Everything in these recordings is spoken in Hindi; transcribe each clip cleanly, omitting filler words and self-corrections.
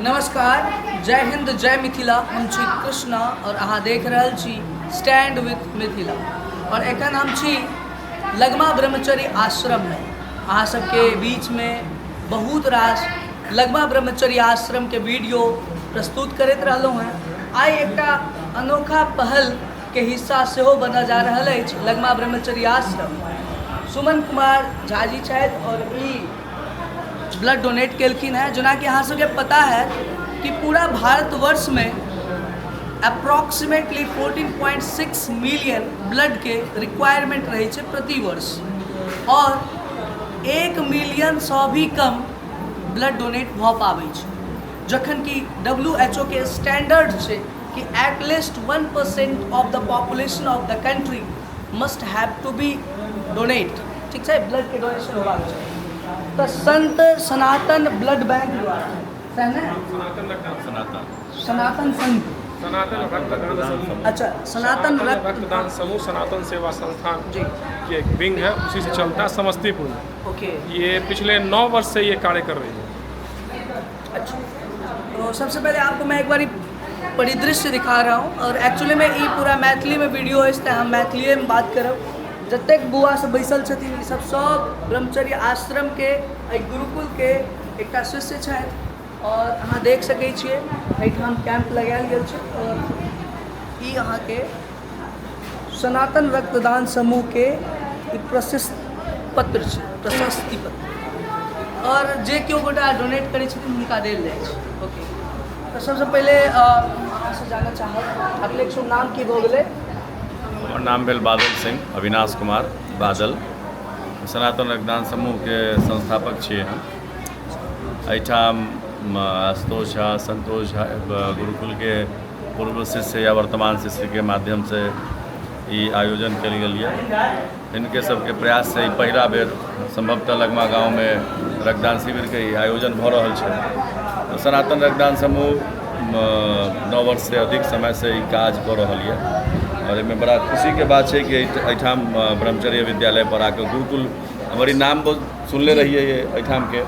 नमस्कार, जय हिंद, जय मिथिला। हम छी कृष्णा और अहाँ देख रहल छी स्टैंड विथ मिथिला। और एखन हम छी लगमा ब्रह्मचर्य आश्रम में। अहाँ सबके बीच में बहुत रास लगमा ब्रह्मचर्य आश्रम के वीडियो प्रस्तुत करैत रहलहुँ हैं। आइ एकटा अनोखा पहल के हिस्सा सेहो बनल जा रहल अछि लगमा ब्रह्मचर्य आश्रम। सुमन कुमार झा जी छथि और ई ब्लड डोनेट केलखिन है। जेना कि अहाँ सबके पता है कि पूरा भारतवर्ष में अप्रॉक्सीमेटली 14.6 मिलियन ब्लड के रिक्वायरमेंट रही है प्रति वर्ष, और 1 मिलियन सँ भी कम ब्लड डोनेट भ पाबै छै, जखन कि WHO के स्टैंडर्ड छै कि at least 1% of the population of the country must have to be donate. ठीक है, ब्लड के डोनेशन होगा। तो संत सनातन ब्लड बैंक द्वारा सनातन संघ अच्छा सनातन रक्तदान समूह सनातन सेवा संस्थान जी की एक विंग है, उसी से चलता है समस्तीपुर में। ओके, ये पिछले 9 वर्ष से ये कार्य कर रही है। अच्छा, तो सबसे पहले आपको मैं एक बार परिदृश्य दिखा रहा हूँ। और एक्चुअली में ये पूरा मैथिली में वीडियो है, इसलिए हम मैथिली में बात करब। जतेक बुआ सब बैसल छथिन ई सब ब्रह्मचर्य आश्रम के गुरुकुल के एकटा शिष्य छथि। और अहाँ देख सकै छियै एहिठाम कैंप लगायल गेल छै। और ई अहाँ के सनातन रक्तदान समूह के प्रशस्ति पत्र छै, प्रशस्ति पत्र। और जे केओ गोटा डोनेट करै छथिन हुनका देल जाइ छै। ओके, तो सबसे पहले अहाँसँ जानऽ चाहब अपने शुभ नाम की भऽ गेलै? और नाम भेल बादल सिंह, अविनाश कुमार बादल। सनातन रक्तदान समूह के संस्थापक छियै हम। एहिठाम आशुतोष झा, संतोष झा गुरुकुल के पूर्व शिष्य या वर्तमान शिष्य के माध्यम से ई आयोजन कयल गेल यऽ। इनके सबके प्रयास से पहला बेर संभवतः लगमा गाँव में रक्तदान शिविर के आयोजन भऽ रहल छै। तो सनातन रक्तदान समूह 9 वर्ष से अधिक समय से ई काज कऽ रहल यऽ। और इसमें बड़ा खुशी के बात है कि एहिठाम ब्रह्मचर्य विद्यालय पर आकर गुरुकुल हमारी नाम बहुत सुनले रहिए ये एहिठाम के,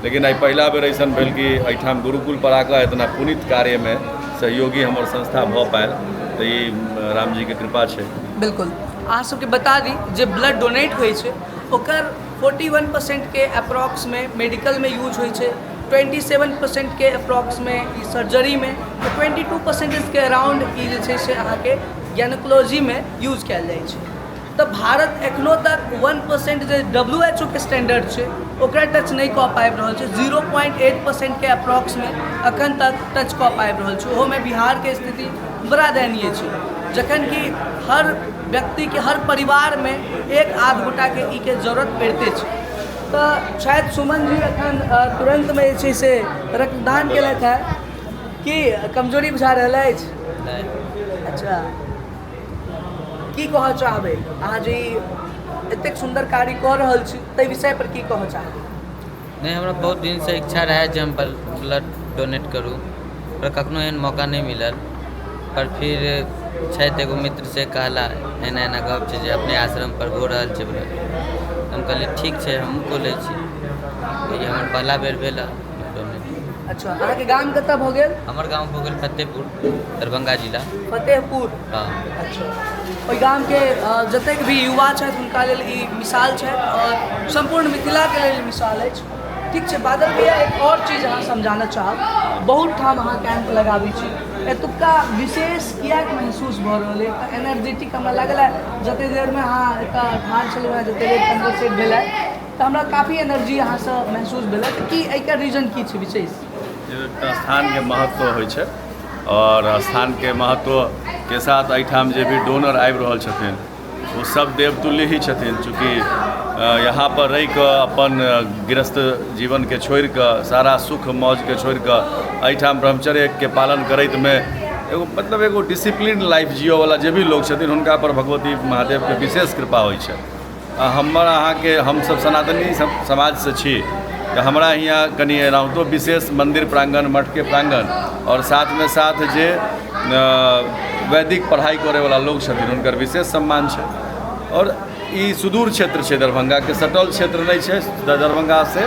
लेकिन आई पहला बेर ऐसा भेल कि एहिठाम गुरुकुल पर आकर इतना पुनीत कार्य में सहयोगी हमार संस्था भऽ पायल। तो ये राम जी के कृपा है। बिल्कुल, अहाँ सबके बता दी जे ब्लड डोनेट होइ छै ओकर 41% के अप्रॉक्स में मेडिकल में यूज होइ छै, 27% के अप्रॉक्स में सर्जरी में, तो 22% के अराउंड ई जे छै से अहाँके गायनेकोलॉजी में यूज कयल जाइ छै। तो भारत एखनो तक 1% जे WHO के स्टैंडर्ड छै ओकरा टच नहीं कऽ पाबि रहल छै। 0.8% के अप्रॉक्स में अखन तक टच कऽ पाबि रहल छै। ओहो में बिहार के स्थिति बड़ा दयनीय छै, जखन कि हर व्यक्ति के, हर परिवार में एक आध गोटा के ई के जरूरत पड़ते छै। तो शायद सुमन जी अखन तुरंत में जे छै से रक्तदान केलथि है कि कमजोरी बुझा रहल अछि? अच्छा, की कहऽ चाहबै अहाँ जे एतेक सुंदर कार्य कऽ रहल छी ताहि विषय पर की कहऽ चाहबै? नहीं, हमरा बहुत दिन से इच्छा रहे जे हम ब्लड डोनेट करूँ, पर कखनो एहन मौका नहीं मिलल। पर फिर शायद एगो मित्र से कहला एना एना गप छै जे अपने आश्रम पर हो रहल छै ब्लड। हम कहलिए ठीक है, हम खोले छी। ये हमर पहला बेर भेल डोनेट। अच्छा, अहाँ के गाम कतऽ भऽ गेल? हमर गाँव भऽ गेल फतेहपुर, दरभंगा जिला। फतेहपुर? हाँ। अच्छा, ओहि गाम के जतेक भी युवा छथि हुनका लेल ई मिसाल छथि और संपूर्ण मिथिला के लेल मिसाल अछि। ठीक छै बादल भैया, एक और चीज अहाँ समझाना चाहब। बहुत ठाम अहाँ कैंप लगाबै छी, एतुक्का विशेष किएक महसूस भऽ रहल है? एनर्जेटिक हमरा लागल है जते देर में अहाँ एतऽ ठाढ़ छलहुँ, जते देर कन्वर्सेट भेल है तो हमरा काफ़ी एनर्जी अहाँ से महसूस भेल है। कि एकर रीजन की छै विशेष? स्थान के महत्व होइ छै, और स्थान के महत्व के साथ एहिठाम जे भी डोनर आबि रहल छथिन वो सब देवतुल्य ही छथिन। चूँकि यहाँ पर रहि कऽ अपन गृहस्थ जीवन के छोड़ि कऽ, सारा सुख मौज के छोड़ि कऽ एहिठाम ब्रह्मचर्य के पालन करैत में एगो मतलब एगो डिसिप्लिन लाइफ जियो वाला जे भी लोग छथिन हुनका पर भगवती महादेव के विशेष कृपा होइ छै। हमर अहाँ के हमसब सनातनी समाज से छी, तो हमरा यहाँ कनि एनाहितो विशेष मंदिर प्रांगण, मठ के प्रांगण और साथ में साथ जे वैदिक पढ़ाई करे वाला लोग छथिन हुनकर विशेष सम्मान छै। और ई सुदूर क्षेत्र छै, दरभंगा के सटल क्षेत्र नहीं छै, दरभंगा से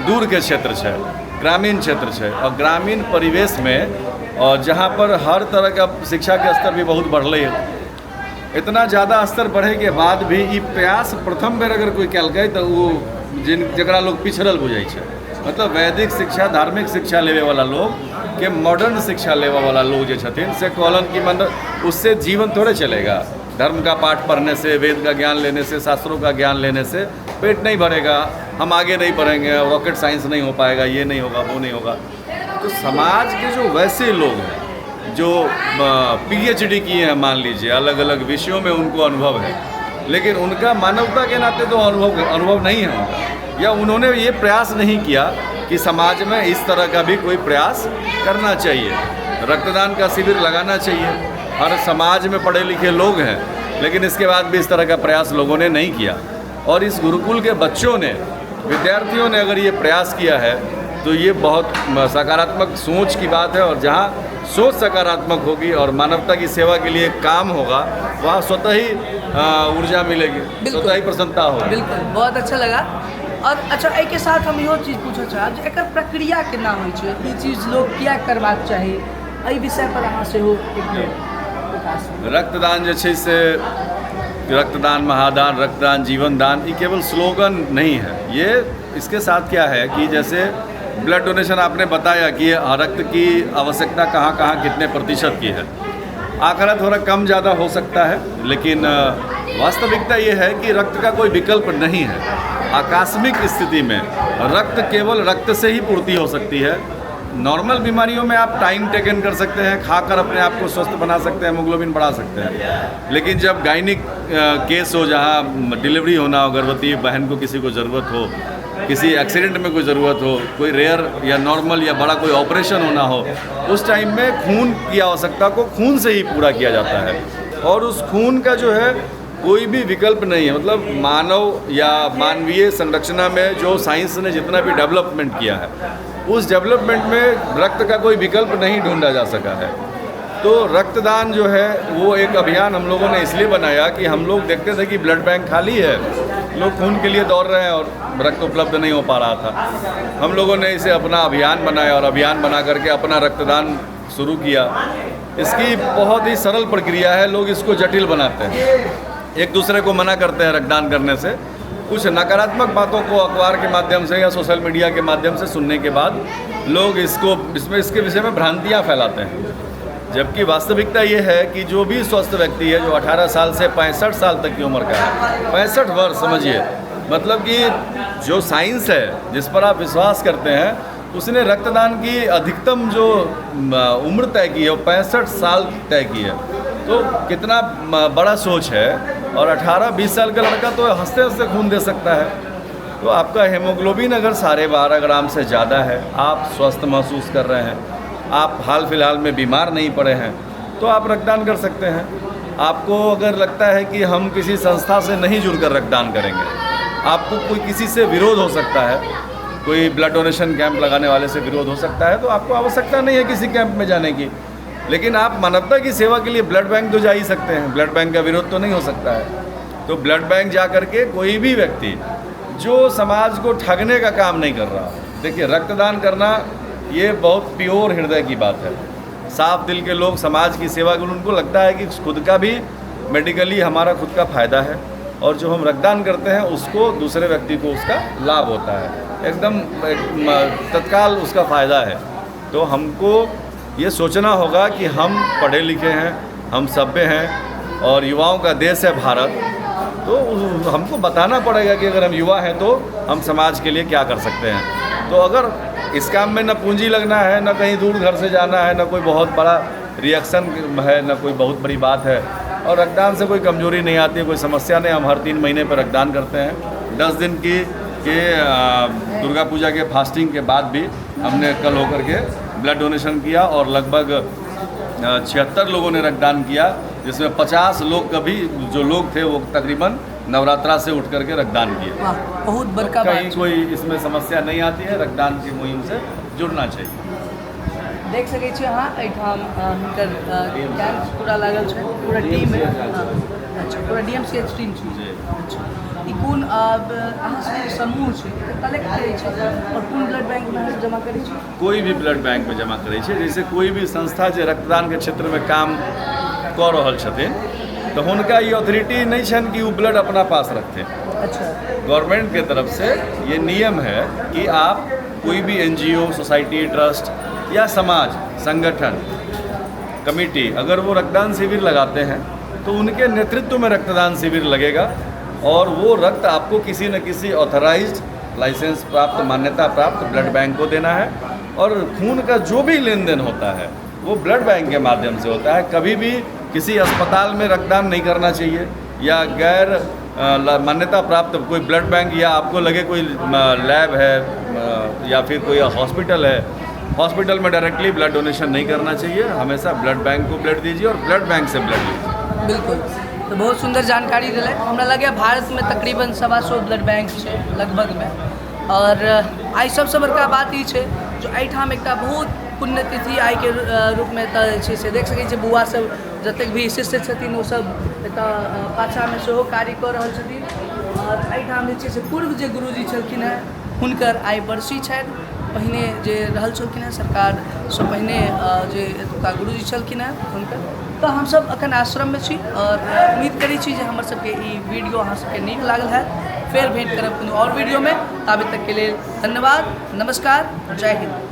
दूर के क्षेत्र छै। ग्रामीण क्षेत्र है और ग्रामीण परिवेश में और जहाँ पर हर तरह का शिक्षा के स्तर भी बहुत बढ़ले है, इतना ज़्यादा स्तर बढ़े के बाद भी ई प्रयास प्रथम बेर अगर कोई कलकै तो वो जरा लोग पिछड़ल बुझे छै। मतलब वैदिक शिक्षा धार्मिक शिक्षा लेवे वाला लोग के मॉडर्न शिक्षा लेवे वाला लोग जो छथिन से कहलन कि मतलब उससे जीवन थोड़े चलेगा। धर्म का पाठ पढ़ने से, वेद का ज्ञान लेने से, शास्त्रों का ज्ञान लेने से पेट नहीं भरेगा, हम आगे नहीं बढ़ेंगे, रॉकेट साइंस नहीं हो पाएगा, ये नहीं होगा, वो नहीं होगा। तो समाज के जो वैसे लोग हैं जो PhD किए हैं, मान लीजिए अलग अलग विषयों में उनको अनुभव है, लेकिन उनका मानवता के नाते तो अनुभव नहीं है उनका, या उन्होंने ये प्रयास नहीं किया कि समाज में इस तरह का भी कोई प्रयास करना चाहिए, रक्तदान का शिविर लगाना चाहिए। हर समाज में पढ़े लिखे लोग हैं, लेकिन इसके बाद भी इस तरह का प्रयास लोगों ने नहीं किया। और इस गुरुकुल के बच्चों ने, विद्यार्थियों ने अगर ये प्रयास किया है तो ये बहुत सकारात्मक सोच की बात है। और जहाँ सोच सकारात्मक होगी और मानवता की सेवा के लिए काम होगा, वहाँ स्वतः ही ऊर्जा मिलेगी, स्वतः ही प्रसन्नता होगी। बिल्कुल, बहुत अच्छा लगा। और अच्छा, एक के साथ हम इहो चीज पूछऽ चाहब जे एकर प्रक्रिया केना होइ छै, ई चीज लोग किया करबाक चाही, एहि विषय पर अहाँ सेहो रक्तदान जो है से रक्तदान महादान, रक्तदान जीवन दान, ये केवल स्लोगन नहीं है। ये इसके साथ क्या है कि जैसे ब्लड डोनेशन आपने बताया कि रक्त की आवश्यकता कहाँ कहाँ कितने प्रतिशत की है, आंकड़ा थोड़ा कम ज़्यादा हो सकता है, लेकिन वास्तविकता ये है कि रक्त का कोई विकल्प नहीं है। आकस्मिक स्थिति में रक्त केवल रक्त से ही पूर्ति हो सकती है। नॉर्मल बीमारियों में आप टाइम टेकन कर सकते हैं, खाकर अपने आप को स्वस्थ बना सकते हैं, हीमोग्लोबिन बढ़ा सकते हैं। लेकिन जब गायनिक केस हो, जहाँ डिलीवरी होना हो, गर्भवती बहन को किसी को ज़रूरत हो, किसी एक्सीडेंट में कोई ज़रूरत हो, कोई रेयर या नॉर्मल या बड़ा कोई ऑपरेशन होना हो, उस टाइम में खून की आवश्यकता को खून से ही पूरा किया जाता है। और उस खून का जो है कोई भी विकल्प नहीं है। मतलब मानव या मानवीय संरचना में जो साइंस ने जितना भी डेवलपमेंट किया है, उस डेवलपमेंट में रक्त का कोई विकल्प नहीं ढूंढा जा सका है। तो रक्तदान जो है वो एक अभियान हम लोगों ने इसलिए बनाया कि हम लोग देखते थे कि ब्लड बैंक खाली है, लोग खून के लिए दौड़ रहे हैं और रक्त उपलब्ध नहीं हो पा रहा था। हम लोगों ने इसे अपना अभियान बनाया और अभियान बना करके अपना रक्तदान शुरू किया। इसकी बहुत ही सरल प्रक्रिया है, लोग इसको जटिल बनाते हैं, एक दूसरे को मना करते हैं रक्तदान करने से। कुछ नकारात्मक बातों को अखबार के माध्यम से या सोशल मीडिया के माध्यम से सुनने के बाद लोग इसके विषय में भ्रांतियाँ फैलाते हैं, जबकि वास्तविकता ये है कि जो भी स्वस्थ व्यक्ति है, जो 18 साल से 65 साल तक की उम्र का है, 65 वर्ष समझिए, मतलब कि जो साइंस है जिस पर आप विश्वास करते हैं, उसने रक्तदान की अधिकतम जो उम्र तय की है वो 65 साल तय की है। तो कितना बड़ा सोच है। और 18-20 साल का लड़का तो हंसते हंसते खून दे सकता है। तो आपका हीमोग्लोबिन अगर 12.5 ग्राम से ज़्यादा है, आप स्वस्थ महसूस कर रहे हैं, आप हाल फिलहाल में बीमार नहीं पड़े हैं, तो आप रक्तदान कर सकते हैं। आपको अगर लगता है कि हम किसी संस्था से नहीं जुड़कर रक्तदान करेंगे, आपको कोई किसी से विरोध हो सकता है, कोई ब्लड डोनेशन कैंप लगाने वाले से विरोध हो सकता है, तो आपको आवश्यकता नहीं है किसी कैंप में जाने की। लेकिन आप मानवता की सेवा के लिए ब्लड बैंक तो जा ही सकते हैं, ब्लड बैंक का विरोध तो नहीं हो सकता है। तो ब्लड बैंक जा करके कोई भी व्यक्ति जो समाज को ठगने का काम नहीं कर रहा, देखिए रक्तदान करना ये बहुत प्योर हृदय की बात है। साफ दिल के लोग समाज की सेवा के लिए उनको लगता है कि खुद का भी मेडिकली हमारा खुद का फ़ायदा है, और जो हम रक्तदान करते हैं उसको दूसरे व्यक्ति को उसका लाभ होता है, एकदम तत्काल उसका फ़ायदा है। तो हमको ये सोचना होगा कि हम पढ़े लिखे हैं, हम सभ्य हैं और युवाओं का देश है भारत। तो हमको बताना पड़ेगा कि अगर हम युवा हैं तो हम समाज के लिए क्या कर सकते हैं। तो अगर इस काम में न पूंजी लगना है, न कहीं दूर घर से जाना है, न कोई बहुत बड़ा रिएक्शन है, न कोई बहुत बड़ी बात है, और रक्तदान से कोई कमजोरी नहीं आती है, कोई समस्या नहीं। हम हर 3 महीने पर रक्तदान करते हैं। 10 दिन की दुर्गा पूजा के फास्टिंग के बाद भी हमने कल होकर के ब्लड डोनेशन किया और लगभग 76 लोगों ने रक्तदान किया, जिसमें 50 लोग कभी जो लोग थे वो तकरीबन नवरात्रा से उठ करके रक्तदान किए। बहुत बड़का बात। कहीं कोई इसमें समस्या नहीं आती है, रक्तदान की मुहिम से जुड़ना चाहिए। देख सकै छी अहाँ एहिठाम हुनकर कैंप पूरा लागल छै, पूरा टीम है। अच्छा, पूरा DMC टीम छै। अच्छा, कि कोन अहाँ सबके समूह छै कलेक्ट करै छै और कोन ब्लड बैंक में जमा करै छै? कोई भी ब्लड बैंक में जमा करै छै। जैसे कोई भी संस्था जे रक्तदान के क्षेत्र में काम कऽ रहल छथिन तो हुनका ये अथॉरिटी नहीं छन कि वो ब्लड अपना पास रखते। अच्छा, गवर्नमेंट के तरफ से ये नियम है कि आप कोई भी NGO, सोसाइटी, ट्रस्ट या समाज संगठन, कमेटी अगर वो रक्तदान शिविर लगाते हैं तो उनके नेतृत्व में रक्तदान शिविर लगेगा और वो रक्त आपको किसी न किसी ऑथराइज्ड, लाइसेंस प्राप्त, मान्यता प्राप्त ब्लड बैंक को देना है। और खून का जो भी लेन देन होता है वो ब्लड बैंक के माध्यम से होता है। कभी भी किसी अस्पताल में रक्तदान नहीं करना चाहिए या गैर मान्यता प्राप्त कोई ब्लड बैंक या आपको लगे कोई लैब है या फिर कोई हॉस्पिटल है, हॉस्पिटल में डायरेक्टली ब्लड डोनेशन नहीं करना चाहिए। हमेशा ब्लड बैंक को ब्लड दीजिए और ब्लड बैंक से ब्लड लीजिए। बिल्कुल। तो बहुत सुंदर जानकारी दिले। हमरा लगे भारत में तकरीबन 125 ब्लड बैंक छै लगभग में। और आई सबसे बड़का बात ई छै जो एहिठाम एकटा बहुत पुण्यतिथि आइ के रूप में एतऽ जे छै से देख सकै छियै बौआ सब जतेक भी शिष्य छथिन ओ सब एतऽ पाछामे सेहो कार्य कऽ रहल छथिन। और एहिठाम जे छै से पूर्व जे गुरुजी छलखिन हेँ हुनकर आइ बरसी छनि। पहिने जे रहल छलखिन हेँ सरकारसँ पहिने जे एतुका गुरुजी छलखिन हेँ हुनकर। तो हमसब अखन आश्रम में छी और उम्मीद करै छी जे हमर सबके ई वीडियो अहाँ सबके नीक लागल है। फेर भेंट करब कोनो और वीडियो में। ताबे तक के लिए धन्यवाद, नमस्कार, जय हिंद।